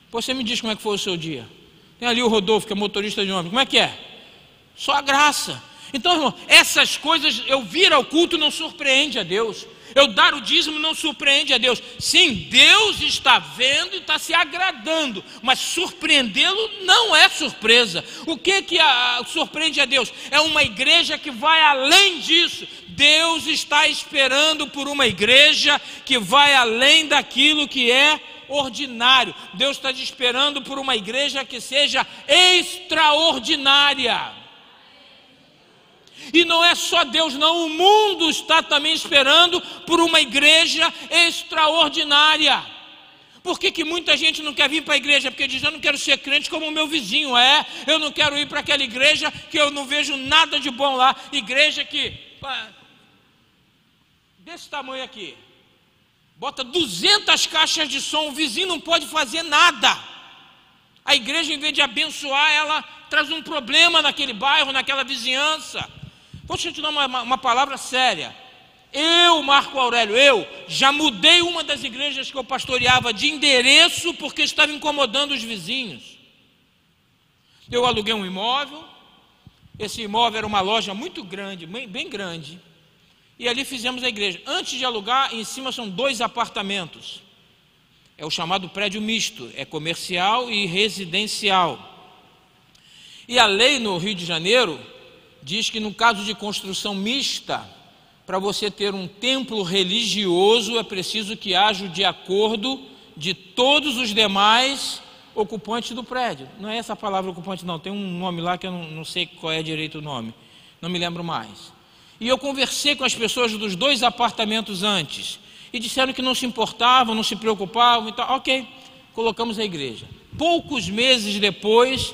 Você me diz como é que foi o seu dia. Tem ali o Rodolfo, que é motorista de ônibus, como é que é? Só a graça. Então, irmão, essas coisas, eu vir ao culto não surpreende a Deus. Eu dar o dízimo não surpreende a Deus. Sim, Deus está vendo e está se agradando, mas surpreendê-lo não é surpresa. O que surpreende a Deus? É uma igreja que vai além disso. Deus está esperando por uma igreja que vai além daquilo que é ordinário. Deus está esperando por uma igreja que seja extraordinária. E não é só Deus não, o mundo está também esperando por uma igreja extraordinária. Por que muita gente não quer vir para a igreja? Porque diz, eu não quero ser crente como o meu vizinho é. Eu não quero ir para aquela igreja que eu não vejo nada de bom lá. Igreja que, desse tamanho aqui, bota 200 caixas de som, o vizinho não pode fazer nada. A igreja, em vez de abençoar, ela traz um problema naquele bairro, naquela vizinhança. Deixa eu te dar uma palavra séria. Marco Aurélio, já mudei uma das igrejas que eu pastoreava de endereço porque estava incomodando os vizinhos. Eu aluguei um imóvel, esse imóvel era uma loja muito grande, bem grande, e ali fizemos a igreja. Antes de alugar, em cima são 2 apartamentos. É o chamado prédio misto, é comercial e residencial. E a lei no Rio de Janeiro diz que no caso de construção mista, para você ter um templo religioso, é preciso que haja o de acordo de todos os demais ocupantes do prédio. Não é essa a palavra ocupante não, tem um nome lá que eu não sei qual é direito o nome, não me lembro mais. E eu conversei com as pessoas dos 2 apartamentos antes, e disseram que não se importavam, não se preocupavam, então, ok, colocamos a igreja. Poucos meses depois,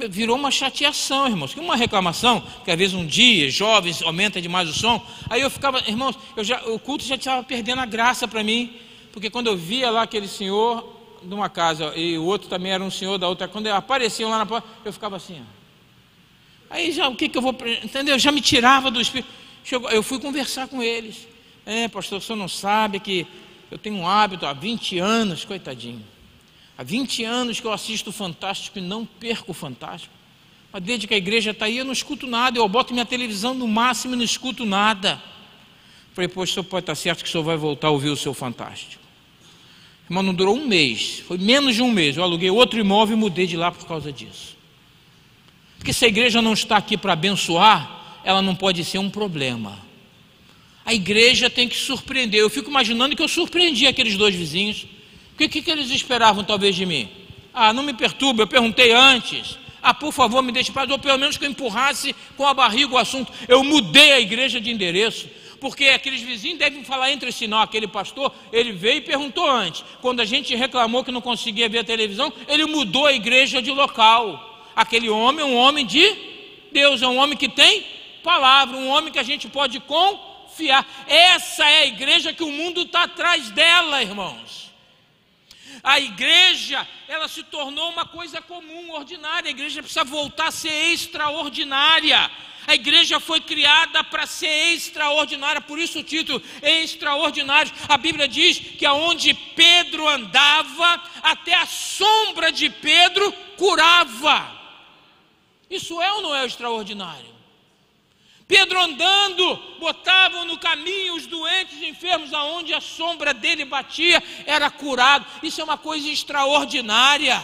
virou uma chateação, irmãos, uma reclamação, porque às vezes um dia, jovens, aumenta demais o som, aí eu ficava, irmãos, o culto já estava perdendo a graça para mim, porque quando eu via lá aquele senhor de uma casa, e o outro também era um senhor da outra, quando apareciam lá na porta, eu ficava assim, aí já, o que eu vou, entendeu, já me tirava do espírito. Eu fui conversar com eles, pastor, o senhor não sabe que eu tenho um hábito há 20 anos, coitadinho, há 20 anos que eu assisto o Fantástico e não perco o Fantástico. Mas desde que a igreja está aí, eu não escuto nada. Eu boto minha televisão no máximo e não escuto nada. Falei, pois o senhor pode estar certo que o senhor vai voltar a ouvir o seu Fantástico. Irmão, não durou um mês, foi menos de um mês. Eu aluguei outro imóvel e mudei de lá por causa disso. Porque se a igreja não está aqui para abençoar, ela não pode ser um problema. A igreja tem que surpreender. Eu fico imaginando que eu surpreendi aqueles 2 vizinhos. O que eles esperavam talvez de mim? Não me perturbe, eu perguntei antes. Por favor, me deixe em paz, ou pelo menos que eu empurrasse com a barriga o assunto. Eu mudei a igreja de endereço, porque aqueles vizinhos devem falar entre si, não, aquele pastor, ele veio e perguntou antes. Quando a gente reclamou que não conseguia ver a televisão, ele mudou a igreja de local. Aquele homem é um homem de Deus, é um homem que tem palavra, um homem que a gente pode confiar. Essa é a igreja que o mundo está atrás dela, irmãos. A igreja, ela se tornou uma coisa comum, ordinária. A igreja precisa voltar a ser extraordinária. A igreja foi criada para ser extraordinária, por isso o título é extraordinário. A Bíblia diz que aonde Pedro andava, até a sombra de Pedro curava. Isso é ou não é extraordinário? Pedro andando, botavam no caminho os doentes e enfermos, aonde a sombra dele batia, era curado. Isso é uma coisa extraordinária.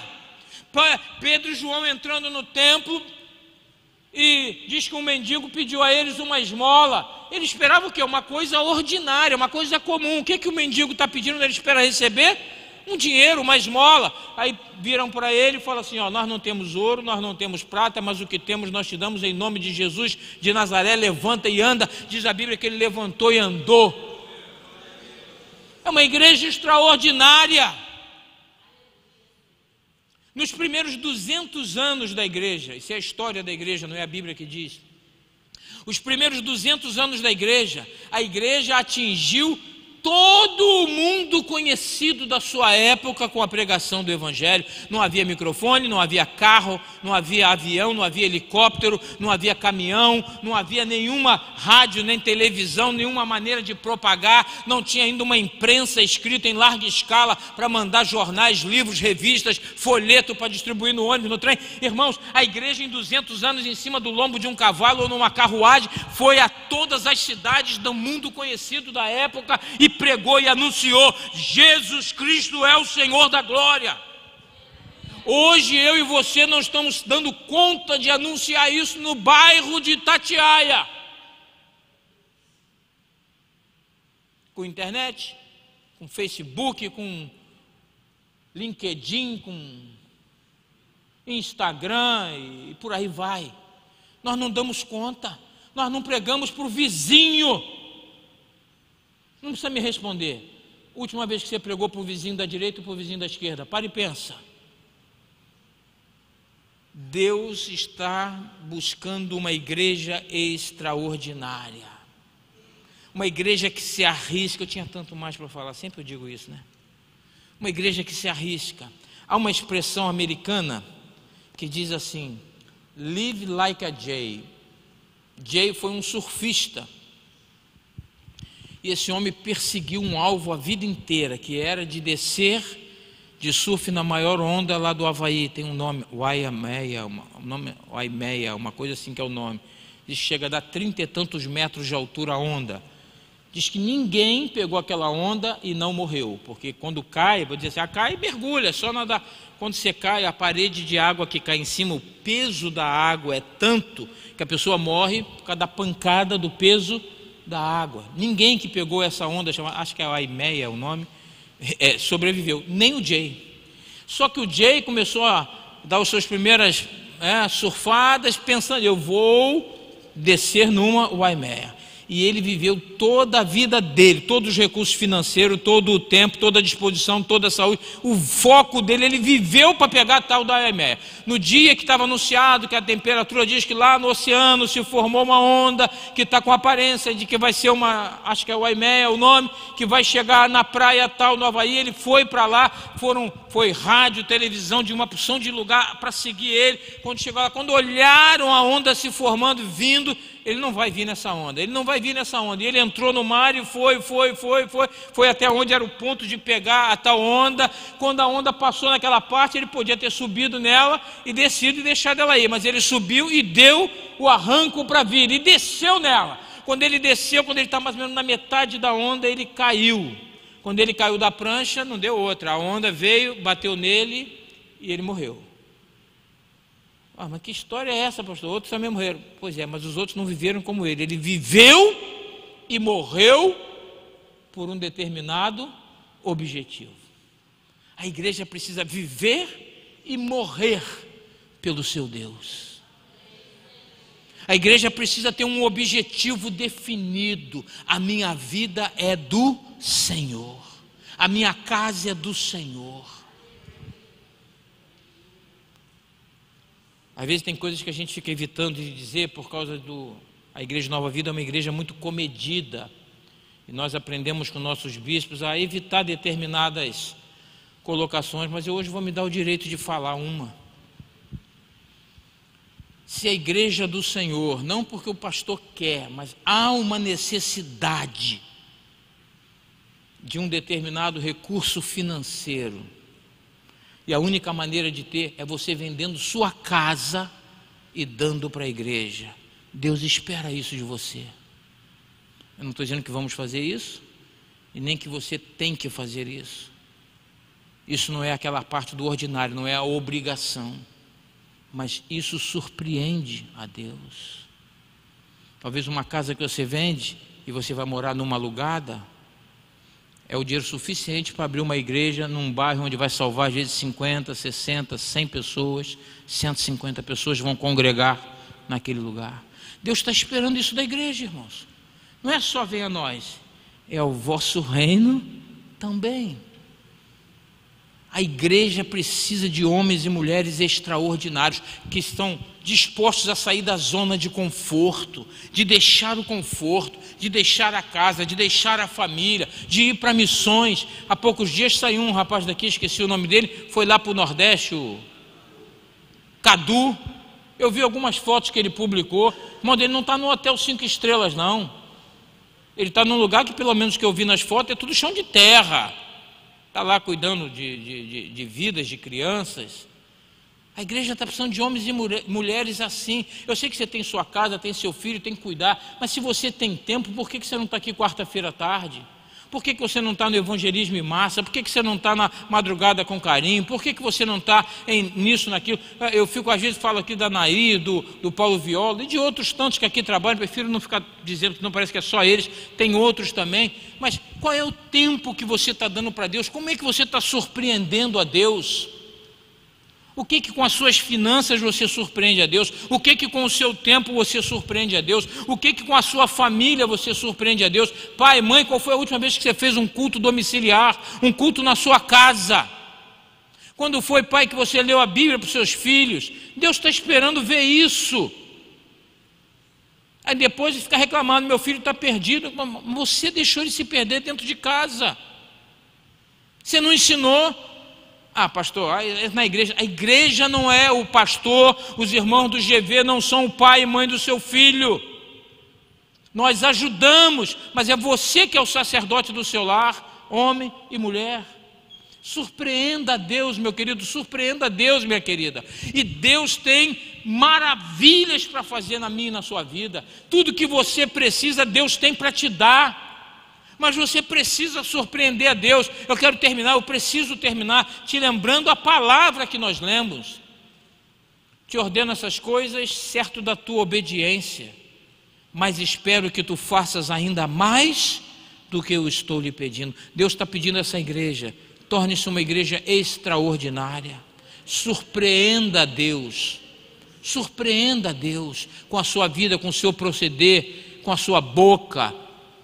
Pedro e João entrando no templo, e diz que um mendigo pediu a eles uma esmola. Ele esperava o quê? Uma coisa ordinária, uma coisa comum. O que o mendigo está pedindo? Ele espera receber um dinheiro, uma esmola. Aí viram para ele e falam assim: ó, nós não temos ouro, nós não temos prata, mas o que temos nós te damos em nome de Jesus de Nazaré, levanta e anda. Diz a Bíblia que ele levantou e andou. É uma igreja extraordinária. Nos primeiros 200 anos da igreja, isso é a história da igreja, não é a Bíblia que diz. Os primeiros 200 anos da igreja, a igreja atingiu todo o mundo conhecido da sua época com a pregação do Evangelho. Não havia microfone, não havia carro, não havia avião, não havia helicóptero, não havia caminhão, não havia nenhuma rádio, nem televisão, nenhuma maneira de propagar, não tinha ainda uma imprensa escrita em larga escala para mandar jornais, livros, revistas, folheto para distribuir no ônibus, no trem. Irmãos, a igreja em 200 anos em cima do lombo de um cavalo ou numa carruagem foi a todas as cidades do mundo conhecido da época e pregou e anunciou: Jesus Cristo é o Senhor da glória. Hoje eu e você não estamos dando conta de anunciar isso no bairro de Itatiaia. Com internet, com Facebook, com LinkedIn, com Instagram e por aí vai. Nós não damos conta, nós não pregamos para o vizinho. Não precisa me responder. Última vez que você pregou para o vizinho da direita ou para o vizinho da esquerda? Para e pensa. Deus está buscando uma igreja extraordinária. Uma igreja que se arrisca. Eu tinha tanto mais para falar, sempre eu digo isso, né? Uma igreja que se arrisca. Há uma expressão americana que diz assim: live like a Jay. Jay foi um surfista. E esse homem perseguiu um alvo a vida inteira, que era de descer de surf na maior onda lá do Havaí. Tem um nome, Waimea, uma coisa assim que é o nome. Diz que chega a dar 30 e tantos metros de altura a onda. Diz que ninguém pegou aquela onda e não morreu, porque quando cai, vou dizer assim, cai e mergulha, só nadar. Quando você cai, a parede de água que cai em cima, o peso da água é tanto que a pessoa morre por causa da pancada do peso da água. Ninguém que pegou essa onda, acho que é a Waimea o nome, sobreviveu, nem o Jay. Só que o Jay começou a dar as suas primeiras surfadas, pensando: eu vou descer numa Waimea. E ele viveu toda a vida dele, todos os recursos financeiros, todo o tempo, toda a disposição, toda a saúde, o foco dele, ele viveu para pegar a tal da Waimea. No dia que estava anunciado que a temperatura diz que lá no oceano se formou uma onda que está com a aparência de que vai ser uma, acho que é Waimea o nome, que vai chegar na praia tal, no Havaí, ele foi para lá, foi rádio, televisão, de uma porção de lugar para seguir ele. Quando chegou lá, quando olharam a onda se formando, vindo, ele não vai vir nessa onda, ele não vai vir nessa onda. E ele entrou no mar e foi até onde era o ponto de pegar a tal onda. Quando a onda passou naquela parte, ele podia ter subido nela e descido e deixado ela ir, mas ele subiu e deu o arranco para vir e desceu nela. Quando ele desceu, quando ele está mais ou menos na metade da onda, ele caiu. Quando ele caiu da prancha, não deu outra, a onda veio, bateu nele e ele morreu. Mas que história é essa, pastor? Outros também morreram. Pois é, mas os outros não viveram como ele. Ele viveu e morreu por um determinado objetivo. A igreja precisa viver e morrer pelo seu Deus. A igreja precisa ter um objetivo definido. A minha vida é do Senhor. A minha casa é do Senhor. Às vezes tem coisas que a gente fica evitando de dizer por causa a Igreja Nova Vida é uma igreja muito comedida. E nós aprendemos com nossos bispos a evitar determinadas colocações, mas eu hoje vou me dar o direito de falar uma. Se a igreja do Senhor, não porque o pastor quer, mas há uma necessidade de um determinado recurso financeiro, e a única maneira de ter é você vendendo sua casa e dando para a igreja. Deus espera isso de você. Eu não estou dizendo que vamos fazer isso, e nem que você tem que fazer isso. Isso não é aquela parte do ordinário, não é a obrigação. Mas isso surpreende a Deus. Talvez uma casa que você vende e você vai morar numa alugada, é o dinheiro suficiente para abrir uma igreja num bairro onde vai salvar às vezes 50, 60, 100 pessoas, 150 pessoas vão congregar naquele lugar. Deus está esperando isso da igreja, irmãos. Não é só venha a nós, é o vosso reino também. A igreja precisa de homens e mulheres extraordinários que estão dispostos a sair da zona de conforto, de deixar o conforto, de deixar a casa, de deixar a família, de ir para missões. Há poucos dias saiu um rapaz daqui, esqueci o nome dele, foi lá para o Nordeste, o Cadu. Eu vi algumas fotos que ele publicou. O irmão dele não está no hotel 5 estrelas, não. Ele está num lugar que, pelo menos que eu vi nas fotos, é tudo chão de terra. Está lá cuidando de vidas, de crianças. A igreja está precisando de homens e mulheres assim. Eu sei que você tem sua casa, tem seu filho, tem que cuidar. Mas se você tem tempo, por que você não está aqui quarta-feira à tarde? Por que você não está no evangelismo em massa? Por que você não está na madrugada com carinho? Por que você não está nisso, naquilo? Eu fico, às vezes, falo aqui da Nair, do Paulo Viola e de outros tantos que aqui trabalham. Prefiro não ficar dizendo que não parece que é só eles, tem outros também. Mas qual é o tempo que você está dando para Deus? Como é que você está surpreendendo a Deus? O que com as suas finanças você surpreende a Deus? O que com o seu tempo você surpreende a Deus? O que com a sua família você surpreende a Deus? Pai, mãe, qual foi a última vez que você fez um culto domiciliar? Um culto na sua casa? Quando foi, pai, que você leu a Bíblia para os seus filhos? Deus está esperando ver isso. Aí depois fica reclamando, meu filho está perdido. Você deixou ele se perder dentro de casa. Você não ensinou. Ah, pastor, na igreja, a igreja não é o pastor, os irmãos do GV não são o pai e mãe do seu filho. Nós ajudamos, mas é você que é o sacerdote do seu lar, homem e mulher. Surpreenda a Deus, meu querido, surpreenda a Deus, minha querida. E Deus tem maravilhas para fazer na minha e na sua vida. Tudo que você precisa, Deus tem para te dar. Mas você precisa surpreender a Deus. Eu preciso terminar te lembrando a palavra que nós lemos. Te ordeno essas coisas, certo da tua obediência, mas espero que tu faças ainda mais do que eu estou lhe pedindo. Deus está pedindo a essa igreja, torne-se uma igreja extraordinária. Surpreenda a Deus. Surpreenda a Deus com a sua vida, com o seu proceder, com a sua boca,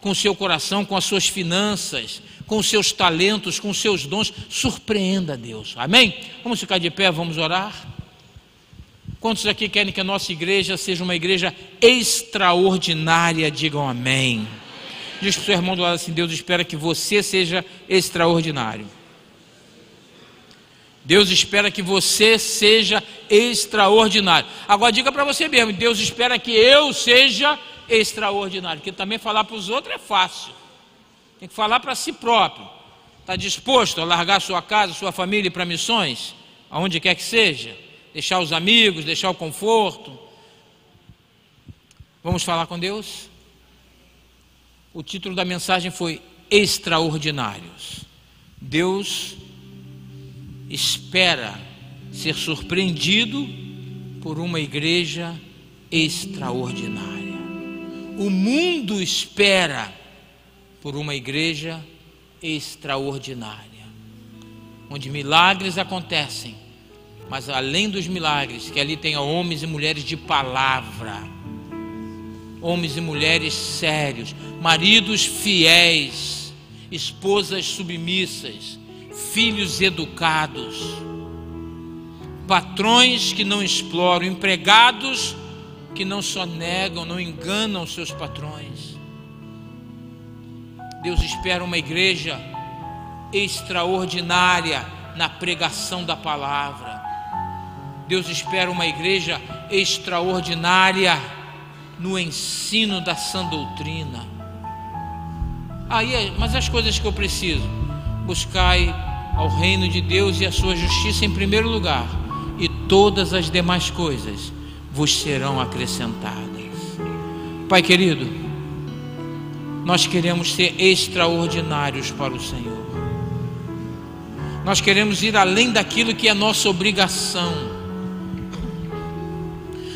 com o seu coração, com as suas finanças, com os seus talentos, com os seus dons. Surpreenda a Deus, amém? Vamos ficar de pé, vamos orar? Quantos aqui querem que a nossa igreja seja uma igreja extraordinária? Digam amém. Diz para o seu irmão do lado assim: Deus espera que você seja extraordinário. Deus espera que você seja extraordinário. Agora diga para você mesmo: Deus espera que eu seja extraordinário. Porque também falar para os outros é fácil, tem que falar para si próprio. Está disposto a largar sua casa, sua família para missões, aonde quer que seja, deixar os amigos, deixar o conforto? Vamos falar com Deus? O título da mensagem foi Extraordinários. Deus espera ser surpreendido por uma igreja extraordinária. O mundo espera por uma igreja extraordinária, onde milagres acontecem, mas além dos milagres, que ali tenha homens e mulheres de palavra, homens e mulheres sérios, maridos fiéis, esposas submissas, filhos educados, patrões que não exploram, empregados que não sonegam, não enganam seus patrões. Deus espera uma igreja extraordinária na pregação da palavra. Deus espera uma igreja extraordinária no ensino da sã doutrina. Mas as coisas que eu preciso: buscai ao reino de Deus e a sua justiça em primeiro lugar, e todas as demais coisas vos serão acrescentadas. Pai querido, nós queremos ser extraordinários para o Senhor. Nós queremos ir além daquilo que é nossa obrigação.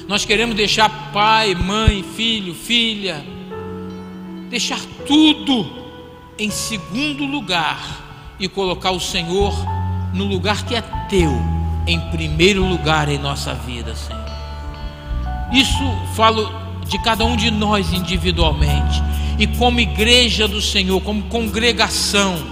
Nós queremos deixar pai, mãe, filho, filha, deixar tudo em segundo lugar e colocar o Senhor no lugar que é teu, em primeiro lugar em nossa vida, Senhor. Isso falo de cada um de nós individualmente, e como igreja do Senhor, como congregação,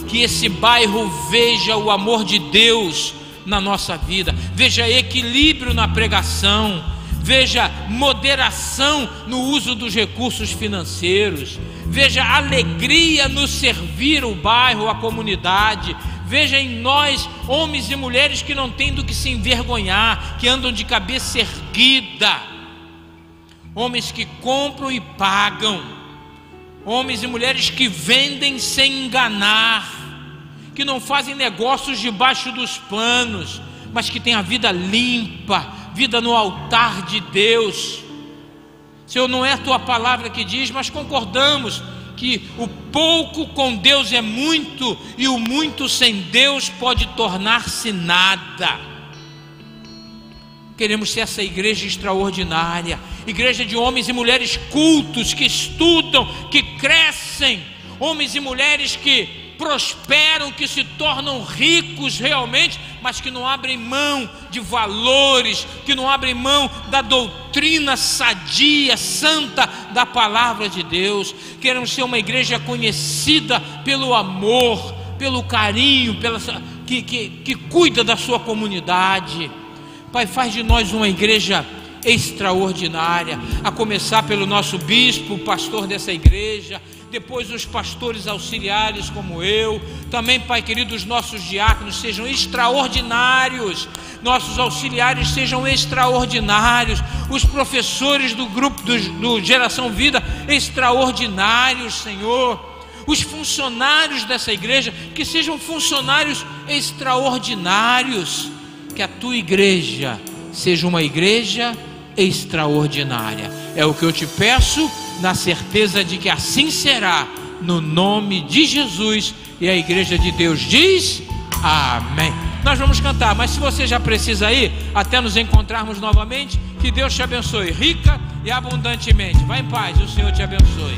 que esse bairro veja o amor de Deus na nossa vida, veja equilíbrio na pregação, veja moderação no uso dos recursos financeiros, veja alegria no servir o bairro, a comunidade, veja em nós homens e mulheres que não têm do que se envergonhar, que andam de cabeça erguida, homens que compram e pagam, homens e mulheres que vendem sem enganar, que não fazem negócios debaixo dos panos, mas que têm a vida limpa, vida no altar de Deus. Senhor, não é a tua palavra que diz, mas concordamos que o pouco com Deus é muito, e o muito sem Deus pode tornar-se nada. Queremos ser essa igreja extraordinária, igreja de homens e mulheres cultos, que estudam, que crescem, homens e mulheres que prosperam, que se tornam ricos realmente, mas que não abrem mão de valores, que não abrem mão da doutrina sadia, santa da palavra de Deus. Queremos ser uma igreja conhecida pelo amor, pelo carinho, que cuida da sua comunidade. Pai, faz de nós uma igreja extraordinária, a começar pelo nosso bispo, pastor dessa igreja, depois os pastores auxiliares como eu, também, Pai querido, os nossos diáconos sejam extraordinários, nossos auxiliares sejam extraordinários, os professores do grupo do Geração Vida, extraordinários, Senhor, os funcionários dessa igreja, que sejam funcionários extraordinários, que a tua igreja seja uma igreja extraordinária. É o que eu te peço, na certeza de que assim será, no nome de Jesus. E a igreja de Deus diz amém. Nós vamos cantar, mas se você já precisa ir, até nos encontrarmos novamente, que Deus te abençoe rica e abundantemente. Vai em paz, o Senhor te abençoe.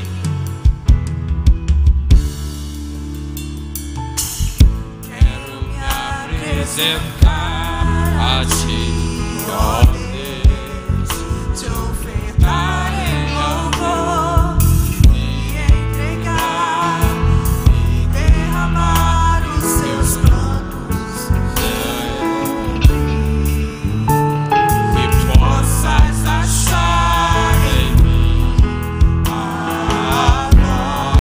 Quero me apresentar a ti, ó